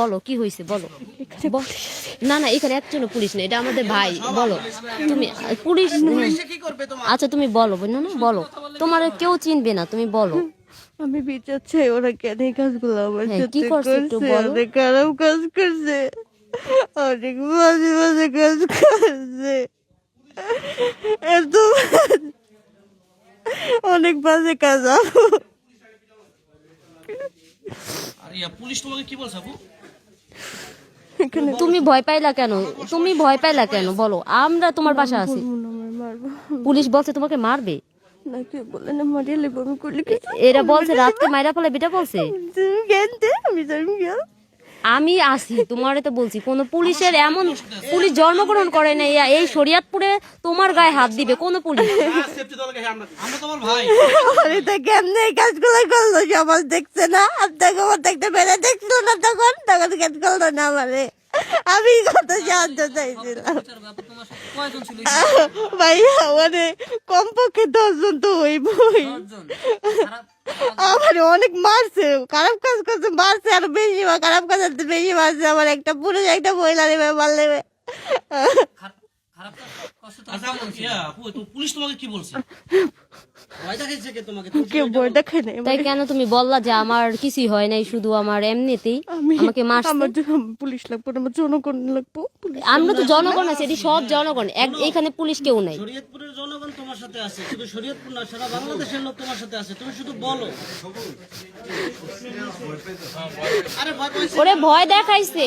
বলো কি হয়েছে বলো। না না এখানে একজনও পুলিশ নেই, এটা আমাদের ভাই। বলো তুমি পুলিশ। আচ্ছা তুমি বলো বোন, না বলো, তোমার কেউ চিনবে না, তুমি বলো। আমি বিচার চাই, ওরা কেন এই কাজগুলো আমার হ্যাঁ, সাথে কি করছে একটু করছে? বলো। অনেক খারাপ কাজ করছে, অনেক বাজে বাজে কাজ করছে, এত অনেক বাজে কাজ। পুলিশ তোমাকে কি বলছে আপু? তুমি ভয় পাইলা কেন, তুমি ভয় পাইলা কেন বলো, আমরা তোমার পাশে আছি। মারবো পুলিশ বলছে তোমাকে মারবে, না, কেউ বলে না মারিয়ে লেবো, আমি করলে কি এরা বলছে রাতকে মাইরা ফেলে, বেটা বলছে। জ্ঞান দে, আমি জানি জ্ঞান। আমি আসি তোমারে তো বলছি, কোন পুলিশের এমন পুলিশ জন্মগ্রহণ করে নাই এই শরিয়তপুরে তোমার গায়ে হাত দিবে কোন পুলিশ? আমরা তোমার ভাই। আরে তা কেমনে এই কাজগুলো করলো? সমাজ দেখছে না, আপনাকে আমার দেখতে পেরে দেখছিল না, তখন তখন কেন করলো না আমারে? আমি কত সাহায্য চাইছিলাম ভাইয়া, মানে কমপক্ষে 10 জন তো হইবই। আমার অনেক মারছে, খারাপ কাজ করছে, মারছে আরো বেশি, খারাপ কাজ করতে বেশি মারছে। আমার একটা পুরুষ একটা মহিলা নেবে, মার নেবে। পুলিশ তোমাকে কি বলছে? কেউ ভয় দেখায় নাই তাই কেন তুমি বললা যে আমার কিছুই হয় নাই, শুধু আমার এমনিতেই আমাকে মারছে? আমার পুলিশ লাগবো না, আমার জনগণ লাগবো। আমরা তো জনগণ আছি, এটি সব জনগণ, এখানে পুলিশ কেউ নাই। শরীয়তপুরের জনগণ তোমার সাথে আছে, শুধু শরীয়তপুর না, সারা বাংলাদেশের লোক তোমার সাথে আছে, তুমি শুধু বলো। আরে ভয় পাইছে, ওরে ভয় দেখাইছে।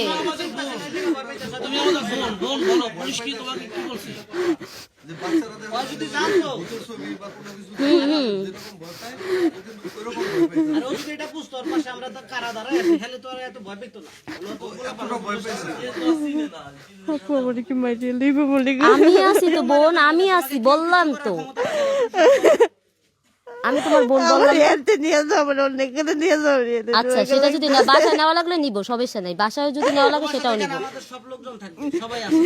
তুমি আমাদের বোন, বলো পুলিশ কি তোমাকে কি বলছে? ওই যদি জানতো, আর ও যদি এটা বুঝতো, ওর পাশে আমরা তো কারা দাঁড়ায় আছি, তাহলে তো আর এত ভয় পেতো না। আপু আমার কি মারিয়ে লেবো বলে আমি আছি তো বোন, আমি আছি বললাম তো, আমি তোমার বোন বললাম। নিয়ে যাবো, আমার অনেক নিয়ে যাবো। আচ্ছা সেটা যদি না বাসায় নেওয়া লাগলে নিবো, সমস্যা নাই, বাসায় যদি নেওয়া লাগে সেটাও নিবো। আমাদের সব লোকজন থাকবে, সবাই আছে।